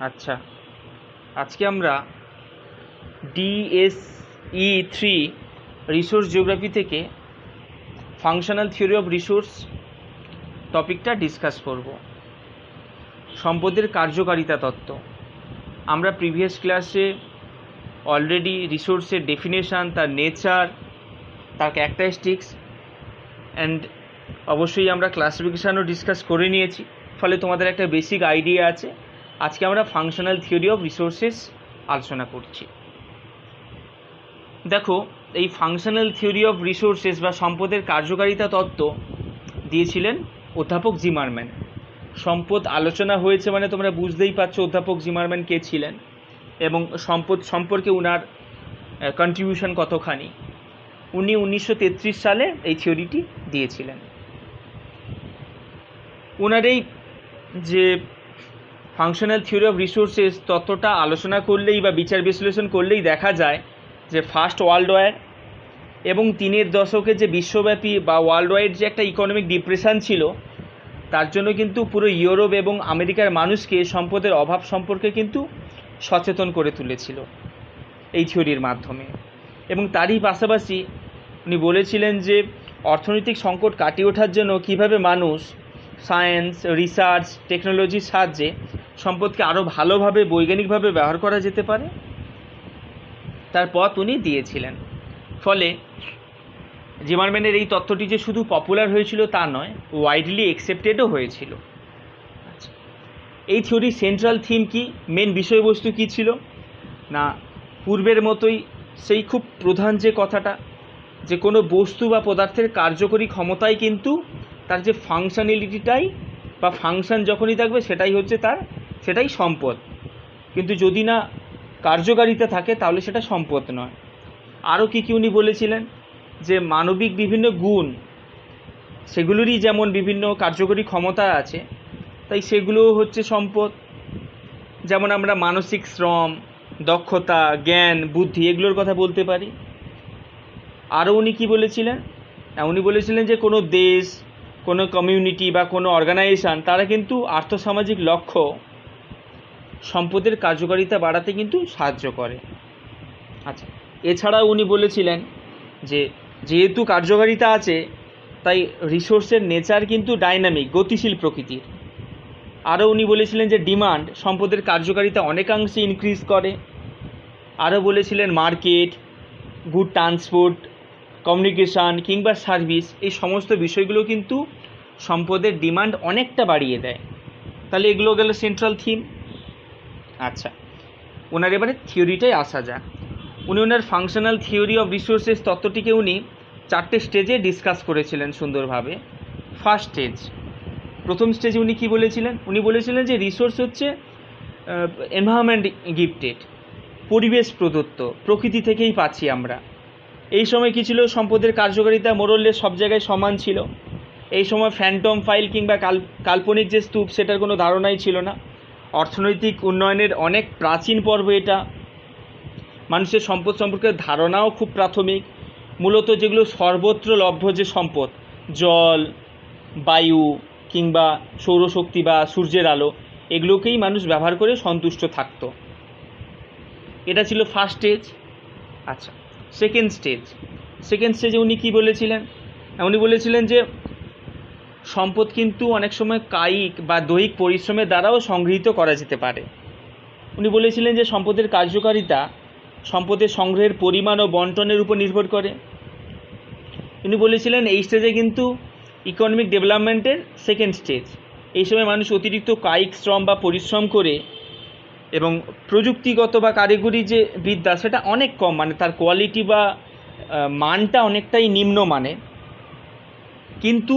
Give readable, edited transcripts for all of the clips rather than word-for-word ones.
আচ্ছা, আজকে আমরা DSE-3 রিসোর্স জিওগ্রাফি থেকে ফাংশনাল থিওরি অফ রিসোর্স টপিকটা ডিসকাস করব। সম্পদের কার্যকারিতা তত্ত্ব। আমরা প্রিভিয়াস ক্লাসে অলরেডি রিসোর্সের ডেফিনেশান, তার নেচার, তার ক্যারেক্টারিস্টিক্স অ্যান্ড অবশ্যই আমরা ক্লাসিফিকেশানও ডিসকাস করে নিয়েছি, ফলে তোমাদের একটা বেসিক আইডিয়া আছে। আজকে আমরা ফাংশনাল থিওরি অফ রিসোর্সেস আলোচনা করছি। দেখো, এই ফাংশনাল থিওরি অফ রিসোর্সেস বা সম্পদের কার্যকারিতা তত্ত্ব দিয়েছিলেন অধ্যাপক জিমারম্যান। সম্পদ আলোচনা হয়েছে মানে তোমরা বুঝতেই পারছো অধ্যাপক জিমারম্যান কে ছিলেন এবং সম্পদ সম্পর্কে উনার কন্ট্রিবিউশন কতখানি। উনি 1933 সালে এই থিওরিটি দিয়েছিলেন। উনার এই যে ফাংশনাল থিওরি অফ রিসোর্সেস তত্ত্বটা আলোচনা করলেই বা বিচার বিশ্লেষণ করলেই দেখা যায় যে ফার্স্ট ওয়ার্ল্ড ওয়ার এবং 3 দশকে যে বিশ্বব্যাপী বা ওয়ার্ল্ড ওয়াইড যে একটা ইকোনমিক ডিপ্রেশন ছিল, তার জন্য কিন্তু পুরো ইউরোপ এবং আমেরিকার মানুষকে সম্পদের অভাব সম্পর্কে কিন্তু সচেতন করে তুলেছিল এই থিওরির মাধ্যমে। এবং তারই পাশাপাশি উনি বলেছিলেন যে অর্থনৈতিক সংকট কাটিয়ে ওঠার জন্য কীভাবে মানুষ সায়েন্স, রিসার্চ, টেকনোলজির সাহায্যে সম্পদকে আরও ভালোভাবে বৈজ্ঞানিকভাবে ব্যবহার করা যেতে পারে, তার পথ উনি দিয়েছিলেন। ফলে জিমারম্যানের এই তত্ত্বটি যে শুধু পপুলার হয়েছিল তা নয়, ওয়াইডলি অ্যাকসেপ্টেডও হয়েছিল। আচ্ছা, এই থিওরির সেন্ট্রাল থিম কি, মেন বিষয়বস্তু কী ছিল না, পূর্বের মতোই সেই খুব প্রধান যে কথাটা, যে কোনো বস্তু বা পদার্থের কার্যকরী ক্ষমতাই কিন্তু তার যে ফাংশনালিটিটাই বা ফাংশন যখনই থাকবে সেটাই সম্পদ। কিন্তু যদি না কার্যকারিতা থাকে তাহলে সেটা সম্পদ নয়। আরও কী উনি বলেছিলেন যে মানবিক বিভিন্ন গুণ, সেগুলোরই যেমন বিভিন্ন কার্যকরী ক্ষমতা আছে, তাই সেগুলোও হচ্ছে সম্পদ। যেমন আমরা মানসিক শ্রম, দক্ষতা, জ্ঞান, বুদ্ধি এগুলোর কথা বলতে পারি। আরও উনি কী বলেছিলেন, উনি বলেছিলেন যে কোনো দেশ, কোনো কমিউনিটি বা কোনো অর্গানাইজেশান, তারা কিন্তু আর্থসামাজিক লক্ষ্য সম্পদের কার্যকারিতা বাড়াতে কিন্তু সাহায্য করে। আচ্ছা, এছাড়াও উনি বলেছিলেন যে যেহেতু কার্যকারিতা আছে তাই রিসোর্সের নেচার কিন্তু ডাইনামিক, গতিশীল প্রকৃতির। আরও উনি বলেছিলেন যে ডিমান্ড সম্পদের কার্যকারিতা অনেকাংশে ইনক্রিজ করে। আরও বলেছিলেন মার্কেট, গুড ট্রান্সপোর্ট, কমিউনিকেশান কিংবা সার্ভিস, এই সমস্ত বিষয়গুলো কিন্তু সম্পদের ডিমান্ড অনেকটা বাড়িয়ে দেয়। তাহলে এগুলো গেল সেন্ট্রাল থিম। আচ্ছা, ওনার এবারে থিওরিটাই আসা যাক। উনি ওনার ফাংশনাল থিওরি অফ রিসোর্সেস তত্ত্বটিকে উনি 4টে স্টেজে ডিসকাস করেছিলেন সুন্দরভাবে। ফার্স্ট স্টেজ, প্রথম স্টেজে উনি কী বলেছিলেন, উনি বলেছিলেন যে রিসোর্স হচ্ছে এনভায়রনমেন্ট গিফটেড, পরিবেশ প্রদত্ত, প্রকৃতি থেকেই পাচ্ছি আমরা। এই সময় কী ছিল, সম্পদের কার্যকারিতা মোরলে সব জায়গায় সমান ছিল। এই সময় ফ্যান্টম ফাইল কিংবা কাল্পনিক যে স্তূপ, সেটার কোনো ধারণাই ছিল না। অর্থনৈতিক উন্নয়নের অনেক প্রাচীন পর্ব এটা। মানুষের সম্পদ সম্পর্কে ধারণাও খুব প্রাথমিক। মূলত যেগুলো সর্বত্র লভ্য যে সম্পদ, জল, বায়ু কিংবা সৌরশক্তি বা সূর্যের আলো, এগুলোকেই মানুষ ব্যবহার করে সন্তুষ্ট থাকত। এটা ছিল ফার্স্ট স্টেজ। আচ্ছা, সেকেন্ড স্টেজে উনি কী বলেছিলেন, উনি বলেছিলেন যে সম্পদ কিন্তু অনেক সময় কায়িক বা দৈহিক পরিশ্রমের দ্বারাও সংগৃহীত করা যেতে পারে। উনি বলেছিলেন যে সম্পদের কার্যকারিতা সম্পদের সংগ্রহের পরিমাণ ও বন্টনের উপর নির্ভর করে। উনি বলেছিলেন এই স্টেজে কিন্তু ইকোনমিক ডেভেলপমেন্টের সেকেন্ড স্টেজ। এই সময় মানুষ অতিরিক্ত কায়িক শ্রম বা পরিশ্রম করে এবং প্রযুক্তিগত বা কারিগরি যে বিদ্যা, সেটা অনেক কম, মানে তার কোয়ালিটি বা মানটা অনেকটাই নিম্ন মানে। কিন্তু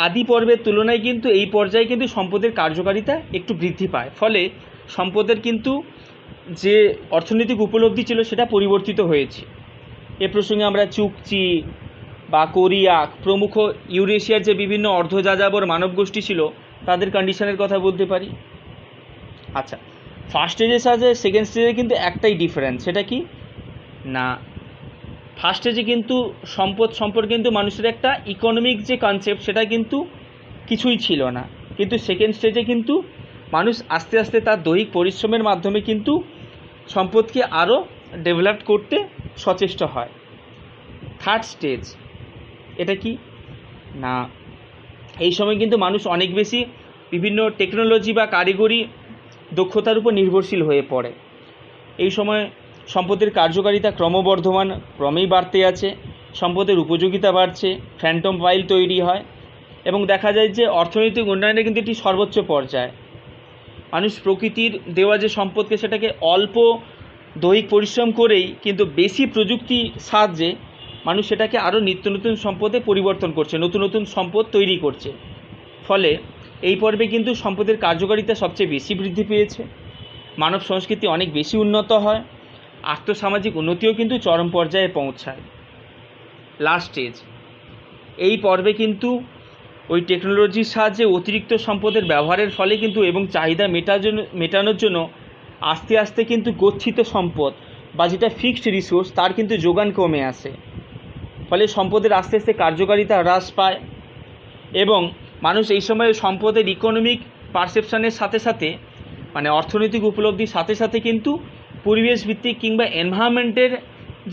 আদি পর্বের তুলনায় কিন্তু এই পর্যায়ে কিন্তু সম্পদের কার্যকারিতা একটু বৃদ্ধি পায়। ফলে সম্পদের কিন্তু যে অর্থনৈতিক উপলব্ধি ছিল সেটা পরিবর্তিত হয়েছে। এ প্রসঙ্গে আমরা চুকচি বা কোরিয়াক প্রমুখ ইউরেশিয়ার যে বিভিন্ন অর্ধযাযাবর মানব গোষ্ঠী ছিল, তাদের কন্ডিশনের কথা বলতে পারি। আচ্ছা, ফার্স্ট স্টেজের সাথে সেকেন্ড স্টেজে কিন্তু একটাই ডিফারেন্স, সেটা কি না, ফার্স্ট স্টেজে কিন্তু সম্পদ সম্পর্কে কিন্তু মানুষের একটা ইকোনমিক যে কনসেপ্ট, সেটা কিন্তু কিছুই ছিল না। কিন্তু সেকেন্ড স্টেজে কিন্তু মানুষ আস্তে আস্তে তার দৈহিক পরিশ্রমের মাধ্যমে কিন্তু সম্পদকে আরও ডেভেলপ করতে সচেষ্ট হয়। থার্ড স্টেজ, এটা কি না, এই সময় কিন্তু মানুষ অনেক বেশি বিভিন্ন টেকনোলজি বা কারিগরি দক্ষতার উপর নির্ভরশীল হয়ে পড়ে। এই সময় সম্পদের কার্যকারিতা ক্রমেই বাড়তে আছে, সম্পদের উপযোগিতা বাড়ছে, ফ্যান্টম পাইল তৈরি হয় এবং দেখা যায় যে অর্থনৈতিক উন্নয়নের কিন্তু একটি সর্বোচ্চ পর্যায়ে মানুষ প্রকৃতির দেওয়া যে সম্পদকে সেটাকে অল্প দৈহিক পরিশ্রম করেই কিন্তু বেশি প্রযুক্তি সাহায্যে মানুষ সেটাকে আরও নিত্য নতুন সম্পদে পরিবর্তন করছে, নতুন নতুন সম্পদ তৈরি করছে। ফলে এই পর্বে কিন্তু সম্পদের কার্যকারিতা সবচেয়ে বেশি বৃদ্ধি পেয়েছে, মানব সংস্কৃতি অনেক বেশি উন্নত হয়, আর্থসামাজিক উন্নতিও কিন্তু চরম পর্যায়ে পৌঁছায়। লাস্ট স্টেজ, এই পর্বে কিন্তু ওই টেকনোলজির সাহায্যে অতিরিক্ত সম্পদের ব্যবহারের ফলে কিন্তু এবং চাহিদা মেটানোর জন্য আস্তে আস্তে কিন্তু গচ্ছিত সম্পদ বা যেটা ফিক্সড রিসোর্স তার কিন্তু যোগান কমে আসে। ফলে সম্পদের আস্তে আস্তে কার্যকারিতা হ্রাস পায় এবং মানুষ এই সময় সম্পদের ইকোনমিক পারসেপশানের সাথে সাথে মানে অর্থনৈতিক উপলব্ধির সাথে সাথে কিন্তু পরিবেশ ভিত্তিক কিংবা এনভায়রনমেন্টের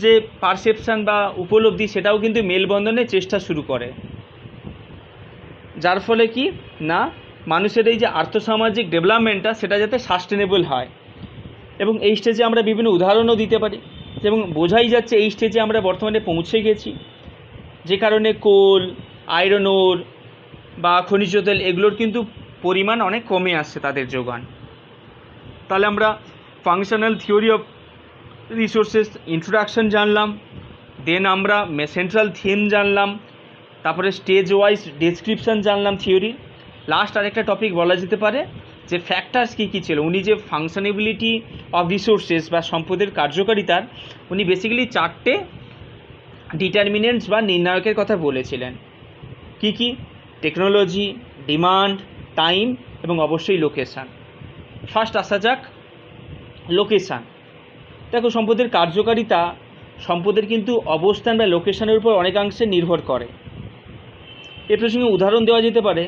যে পারসেপশান বা উপলব্ধি সেটাও কিন্তু মেলবন্ধনের চেষ্টা শুরু করে, যার ফলে কি না মানুষের এই যে আর্থসামাজিক ডেভেলপমেন্টটা সেটা যাতে সাস্টেনেবল হয়। এবং এই স্টেজে আমরা বিভিন্ন উদাহরণও দিতে পারি এবং বোঝাই যাচ্ছে এই স্টেজে আমরা বর্তমানে পৌঁছে গেছি, যে কারণে কোল, আয়রন ওর বা খনিজ তেল এগুলোর কিন্তু পরিমাণ অনেক কমে আসছে তাদের যোগান। তাহলে আমরা functional theory of resources introduction জানলাম, দেন আমরা সেন্ট্রাল থিম জানলাম, তারপরে স্টেজ ওয়াইজ ডেসক্রিপশান জানলাম থিওরির। লাস্ট আরেকটা টপিক বলা যেতে পারে যে ফ্যাক্টরস কী কী ছিল। উনি যে ফাংশনেবিলিটি অফ রিসোর্সেস বা সম্পদের কার্যকারিতার উনি বেসিক্যালি 4টে ডিটারমিনেন্টস বা নির্ণায়কের কথা বলেছিলেন। কি কি? টেকনোলজি, ডিমান্ড, টাইম এবং অবশ্যই লোকেশান। ফার্স্ট আসা যাক লোকেশান। দেখো, সম্পদের কার্যকারিতা সম্পদের কিন্তু অবস্থান বা লোকেশানের উপর অনেকাংশে নির্ভর করে। এ প্রসঙ্গে উদাহরণ দেওয়া যেতে পারে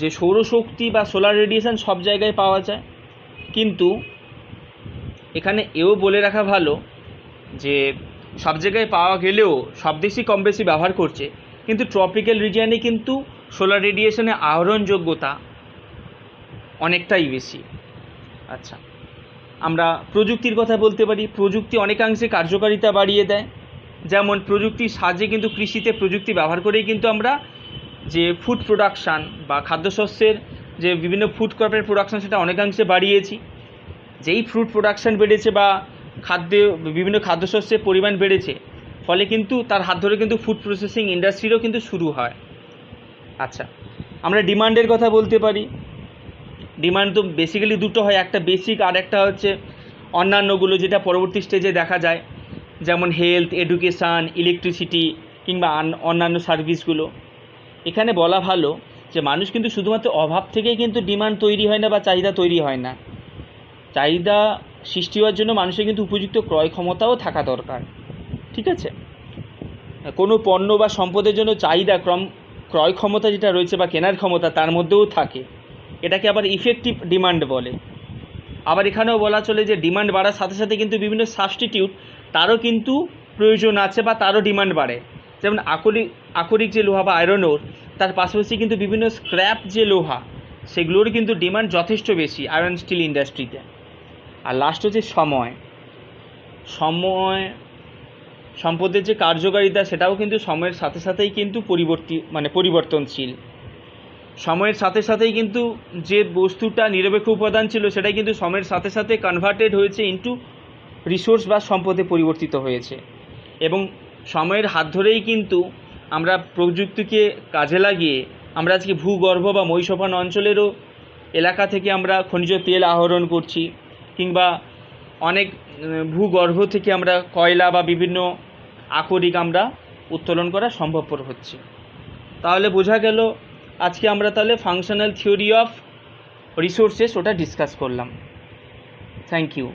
যে সৌরশক্তি বা সোলার রেডিয়েশন সব জায়গায় পাওয়া যায়, কিন্তু এখানে এও বলে রাখা ভালো যে সব জায়গায় পাওয়া গেলেও সব দেশই কম বেশি ব্যবহার করছে, কিন্তু ট্রপিক্যাল রিজিয়নে কিন্তু সোলার রেডিয়েশনের আহরণযোগ্যতা অনেকটাই বেশি। আচ্ছা, আমরা প্রযুক্তির কথা বলতে পারি। প্রযুক্তি অনেকাংশে কার্যকারিতা বাড়িয়ে দেয়। যেমন প্রযুক্তির সাহায্যে কিন্তু কৃষিতে প্রযুক্তি ব্যবহার করেই কিন্তু আমরা যে ফুড প্রোডাকশান বা খাদ্যশস্যের যে বিভিন্ন ফুড ক্রপের প্রোডাকশান সেটা অনেকাংশে বাড়িয়েছি। যেই ফ্রুট প্রোডাকশান বেড়েছে বা বিভিন্ন খাদ্যশস্যের পরিমাণ বেড়েছে, ফলে কিন্তু তার হাত ধরে কিন্তু ফুড প্রসেসিং ইন্ডাস্ট্রিরও কিন্তু শুরু হয়। আচ্ছা, আমরা ডিমান্ডের কথা বলতে পারি। ডিমান্ড তো বেসিক্যালি দুটো হয়, একটা বেসিক আর একটা হচ্ছে অন্যান্যগুলো, যেটা পরবর্তী স্টেজে দেখা যায়, যেমন হেলথ, এডুকেশান, ইলেকট্রিসিটি কিংবা অন্যান্য সার্ভিসগুলো। এখানে বলা ভালো যে মানুষ কিন্তু শুধুমাত্র অভাব থেকেই কিন্তু ডিমান্ড তৈরি হয় না বা চাহিদা তৈরি হয় না। চাহিদা সৃষ্টি হওয়ার জন্য মানুষের কিন্তু উপযুক্ত ক্রয় ক্ষমতাও থাকা দরকার। ঠিক আছে, কোনো পণ্য বা সম্পদের জন্য চাহিদা ক্রয় ক্ষমতা যেটা রয়েছে বা কেনার ক্ষমতা তার মধ্যেও থাকে, এটাকে আবার ইফেক্টিভ ডিমান্ড বলে। আবার এখানেও বলা চলে যে ডিমান্ড বাড়ার সাথে সাথে কিন্তু বিভিন্ন সাবস্টিটিউট তারও কিন্তু প্রয়োজন আছে বা তারও ডিমান্ড বাড়ে। যেমন আকরিক যে লোহা বা আয়রন ওর, তার পাশাপাশি কিন্তু বিভিন্ন স্ক্র্যাপ যে লোহা সেগুলোর কিন্তু ডিমান্ড যথেষ্ট বেশি আয়রন স্টিল ইন্ডাস্ট্রিতে। আর লাস্ট হচ্ছে সময়। সম্পদের যে কার্যকারিতা সেটাও কিন্তু সময়ের সাথে সাথেই কিন্তু পরিবর্তনশীল। সময়ের সাথে সাথেই কিন্তু যে বস্তুটা নিরপেক্ষ উপাদান ছিল সেটাই কিন্তু সময়ের সাথে সাথে কনভার্টেড হয়েছে ইনটু রিসোর্স বা সম্পদে পরিবর্তিত হয়েছে। এবং সময়ের হাত ধরেই কিন্তু আমরা প্রযুক্তিকে কাজে লাগিয়ে আমরা আজকে ভূগর্ভ বা মৈশপান অঞ্চলেরও এলাকা থেকে আমরা খনিজ তেল আহরণ করছি, কিংবা অনেক ভূগর্ভ থেকে আমরা কয়লা বা বিভিন্ন আকরিক আমরা উত্তোলন করা সম্ভবপর হচ্ছে। তাহলে বোঝা গেল আজকে আমরা তাহলে ফাংশনাল থিওরি অফ রিসোর্সেস ওটা ডিসকাস করলাম। Thank you.